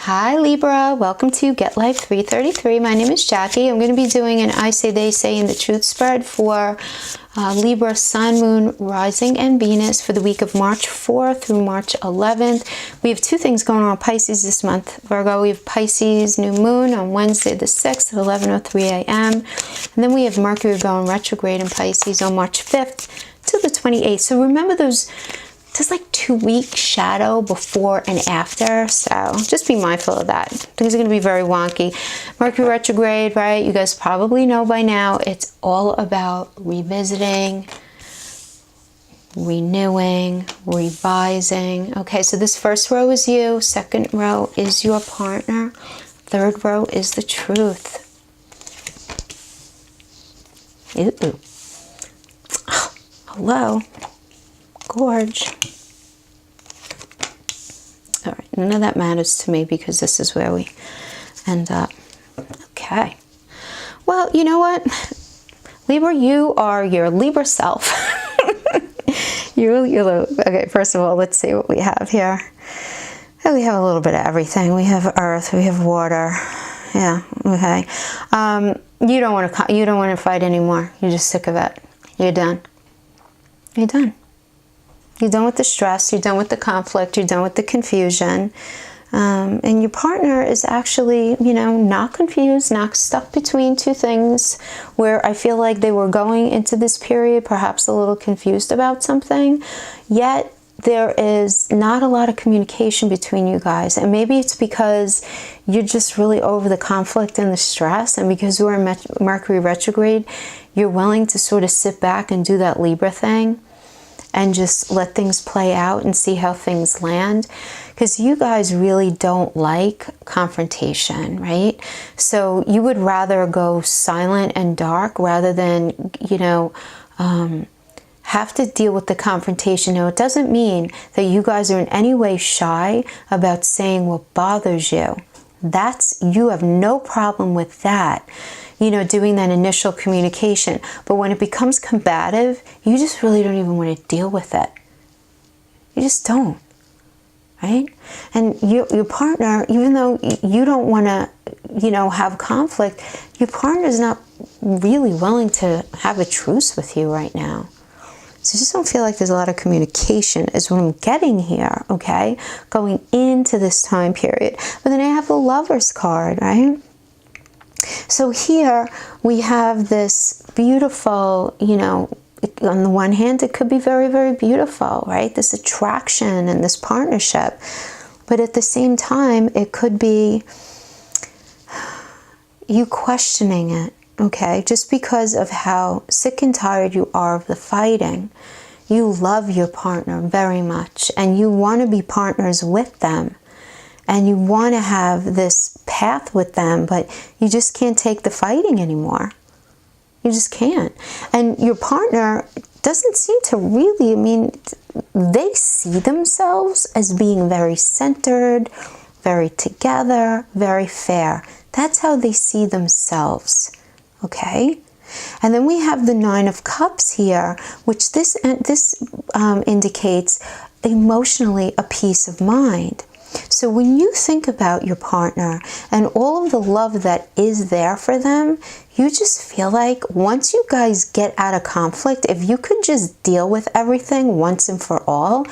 Hi Libra, welcome to Get Life 333. My name is Jackie. I'm going to be doing an I Say, They Say in the Truth spread for Libra Sun, Moon, Rising, and Venus for the week of March 4th through March 11th. We have two things going on Pisces this month. Virgo, we have Pisces New Moon on Wednesday the 6th at 11:03 a.m. And then we have Mercury going retrograde in Pisces on March 5th to the 28th. So remember there's like 2 week shadow before and after, so just be mindful of that. Things are going to be very wonky. Mercury retrograde, right? You guys probably know by now it's all about revisiting, renewing, revising. Okay, so this first row is you, second row is your partner, third row is the truth. Ooh. Oh, hello. Gorge. All right, none of that matters to me because this is where we end up. Okay. Well, you know what? Libra, you are your Libra self. Okay, first of all, let's see what we have here. We have a little bit of everything. We have earth, we have water. Yeah, okay. You don't want to fight anymore. You're just sick of it. You're done. You're done. You're done with the stress, you're done with the conflict, you're done with the confusion. And your partner is actually, you know, not confused, not stuck between two things where I feel like they were going into this period perhaps a little confused about something. Yet there is not a lot of communication between you guys. And maybe it's because you're just really over the conflict and the stress. And because we're in Mercury retrograde, you're willing to sort of sit back and do that Libra thing and just let things play out and see how things land. Because you guys really don't like confrontation, right? So you would rather go silent and dark rather than, you know, have to deal with the confrontation. Now, it doesn't mean that you guys are in any way shy about saying what bothers you. You have no problem with that, you know, doing that initial communication. But when it becomes combative, you just really don't even want to deal with it. You just don't, right? And your partner, even though you don't want to, you know, have conflict, your partner is not really willing to have a truce with you right now. So I just don't feel like there's a lot of communication is what I'm getting here, okay? Going into this time period. But then I have the Lover's card, right? So here we have this beautiful, you know, on the one hand, it could be very, very beautiful, right? This attraction and this partnership. But at the same time, it could be you questioning it. Okay, just because of how sick and tired you are of the fighting. You love your partner very much and you want to be partners with them and you want to have this path with them, but you just can't take the fighting anymore. You just can't. And your partner doesn't seem to really, I mean, they see themselves as being very centered, very together, very fair. That's how they see themselves. Okay, and then we have the Nine of Cups here, which this indicates emotionally a peace of mind. So when you think about your partner and all of the love that is there for them, you just feel like once you guys get out of conflict, if you could just deal with everything once and for all,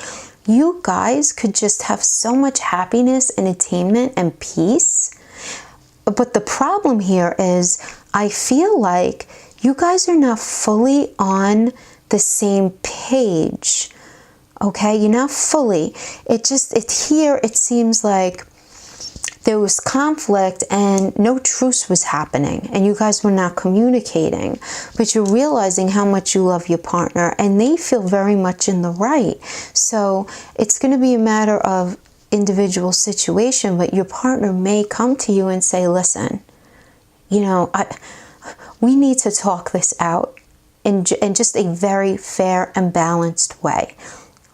you guys could just have so much happiness and attainment and peace. But the problem here is I feel like you guys are not fully on the same page. Okay, you're not fully. It seems like there was conflict and no truce was happening and you guys were not communicating. But you're realizing how much you love your partner and they feel very much in the right. So it's going to be a matter of individual situation, but your partner may come to you and say, listen, you know, we need to talk this out in just a very fair and balanced way,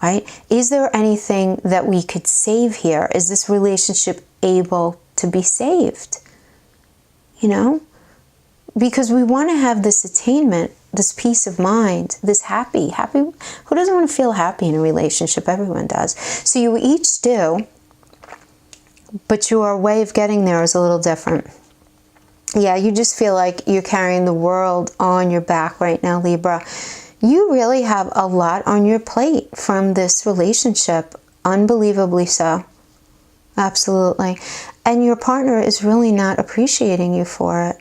right? Is there anything that we could save here? Is this relationship able to be saved? You know, because we want to have this attainment, this peace of mind, this happy. Who doesn't want to feel happy in a relationship? Everyone does. So you each do but your way of getting there is a little different. Yeah, you just feel like you're carrying the world on your back right now, Libra. You really have a lot on your plate from this relationship, unbelievably so. Absolutely. And your partner is really not appreciating you for it.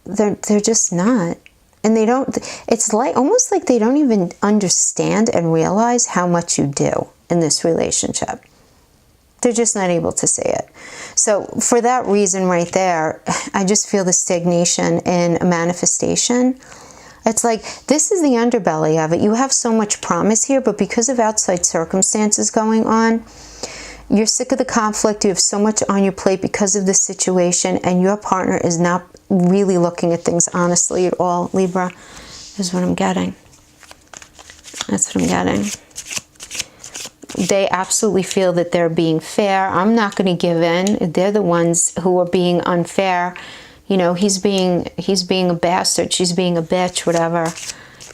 They're just not. And they don't, it's like almost like they don't even understand and realize how much you do in this relationship. They're just not able to see it. So for that reason right there, I just feel the stagnation in a manifestation. It's like, this is the underbelly of it. You have so much promise here, but because of outside circumstances going on, you're sick of the conflict. You have so much on your plate because of the situation, and your partner is not really looking at things honestly at all, Libra, is what I'm getting. That's what I'm getting. They absolutely feel that they're being fair. I'm not going to give in. They're the ones who are being unfair. You know, he's being a bastard. She's being a bitch, whatever.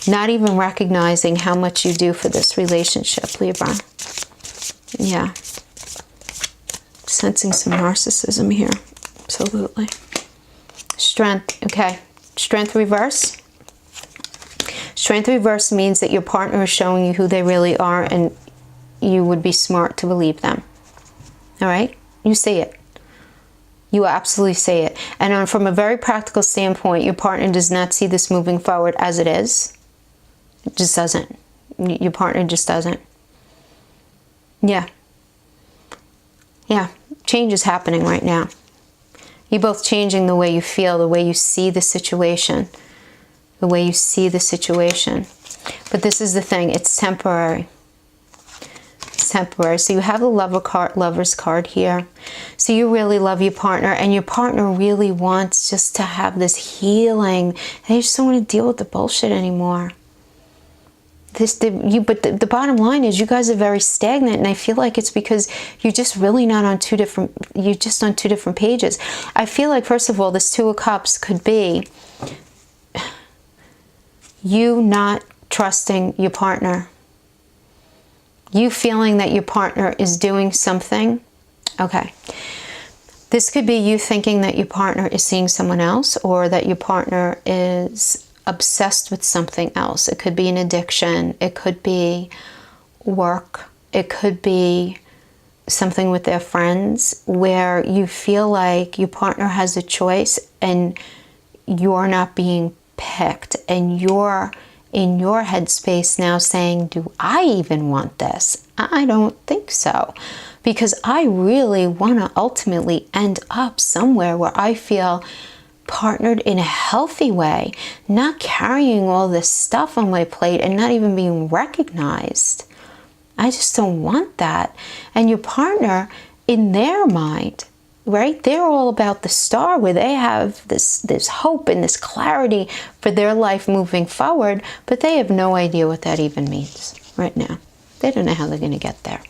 Not even recognizing how much you do for this relationship, Libra. Yeah. Sensing some narcissism here. Absolutely. Strength. Okay. Strength reverse. Strength reverse means that your partner is showing you who they really are, and you would be smart to believe them. All right? You see it. You absolutely see it. And from a very practical standpoint, your partner does not see this moving forward as it is. It just doesn't. Your partner just doesn't. Yeah. Yeah. Change is happening right now. You're both changing the way you feel, the way you see the situation. The way you see the situation. But this is the thing. It's temporary. It's temporary. So you have the lover's card here. So you really love your partner, and your partner really wants just to have this healing. They just don't want to deal with the bullshit anymore. But the bottom line is you guys are very stagnant, and I feel like it's because you're just really not on you're just on two different pages. I feel like, first of all, this Two of Cups could be you not trusting your partner. You feeling that your partner is doing something. Okay. This could be you thinking that your partner is seeing someone else, or that your partner is obsessed with something else. It could be an addiction. It could be work. It could be something with their friends, where you feel like your partner has a choice and you're not being picked, and you're in your headspace now saying, do I even want this? I don't think so, because I really want to ultimately end up somewhere where I feel partnered in a healthy way, not carrying all this stuff on my plate and not even being recognized. I just don't want that. And your partner, in their mind, right, they're all about the star, where they have this hope and this clarity for their life moving forward, but they have no idea what that even means right now. They don't know how they're going to get there.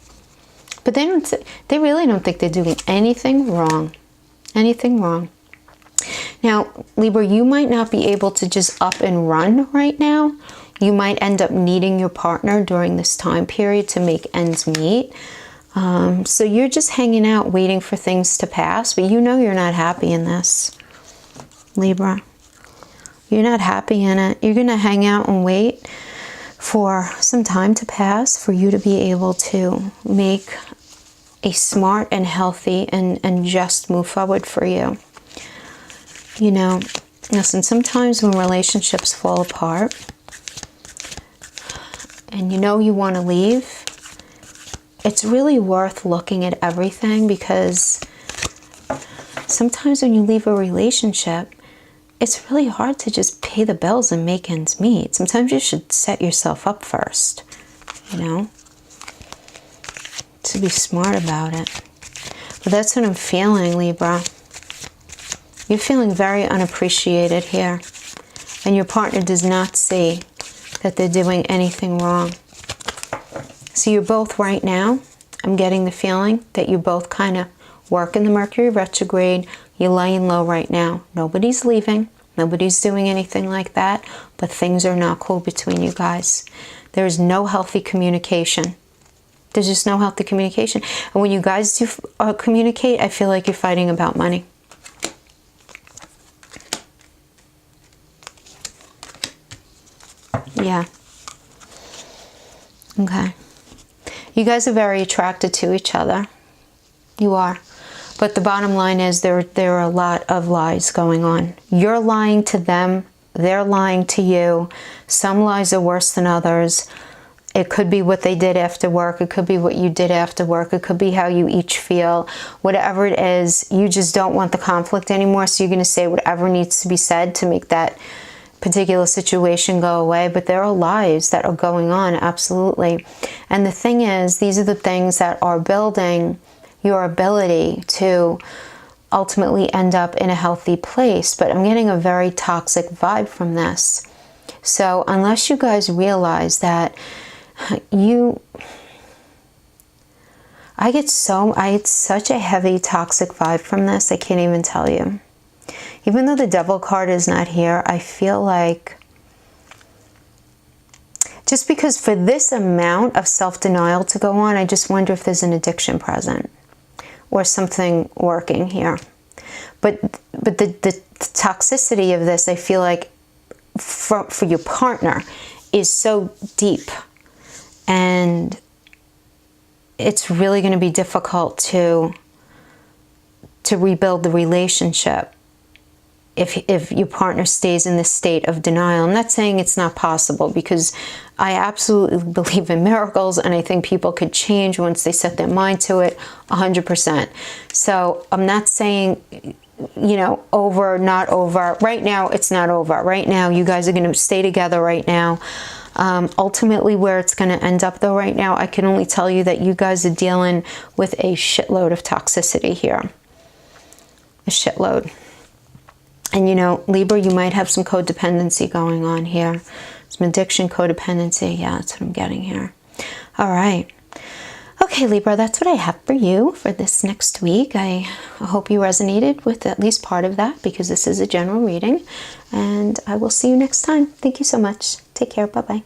But they really don't think they're doing anything wrong. Anything wrong. Now, Libra, you might not be able to just up and run right now. You might end up needing your partner during this time period to make ends meet. So you're just hanging out, waiting for things to pass, but you know you're not happy in this, Libra. You're not happy in it. You're going to hang out and wait for some time to pass for you to be able to make a smart and healthy and just move forward for you. You know, listen, sometimes when relationships fall apart and you know you want to leave, it's really worth looking at everything, because sometimes when you leave a relationship, it's really hard to just pay the bills and make ends meet. Sometimes you should set yourself up first, you know, to be smart about it. But that's what I'm feeling, Libra. You're feeling very unappreciated here, and your partner does not see that they're doing anything wrong. So you're both right now, I'm getting the feeling that you both kind of work in the Mercury retrograde. You're laying low right now. Nobody's leaving. Nobody's doing anything like that, but things are not cool between you guys. There is no healthy communication. There's just no healthy communication. And when you guys do communicate, I feel like you're fighting about money. Yeah. Okay. You guys are very attracted to each other. You are. But the bottom line is there are a lot of lies going on. You're lying to them. They're lying to you. Some lies are worse than others. It could be what they did after work. It could be what you did after work. It could be how you each feel. Whatever it is, you just don't want the conflict anymore. So you're going to say whatever needs to be said to make that particular situation go away. But there are lies that are going on, absolutely. And the thing is, these are the things that are building your ability to ultimately end up in a healthy place. But I'm getting a very toxic vibe from this. So unless you guys realize that I get such a heavy toxic vibe from this, I can't even tell you. Even though the Devil card is not here, I feel like just because for this amount of self-denial to go on, I just wonder if there's an addiction present or something working here. But the toxicity of this, I feel like for your partner is so deep, and it's really going to be difficult to rebuild the relationship if your partner stays in this state of denial. I'm not saying it's not possible, because I absolutely believe in miracles, and I think people could change once they set their mind to it, 100%. So I'm not saying, you know, over, not over. Right now, it's not over. Right now, you guys are going to stay together right now. Ultimately, where it's going to end up, though, right now, I can only tell you that you guys are dealing with a shitload of toxicity here. A shitload. And, you know, Libra, you might have some codependency going on here. Some addiction, codependency. Yeah, that's what I'm getting here. All right. Okay, Libra, that's what I have for you for this next week. I hope you resonated with at least part of that, because this is a general reading. And I will see you next time. Thank you so much. Take care. Bye-bye.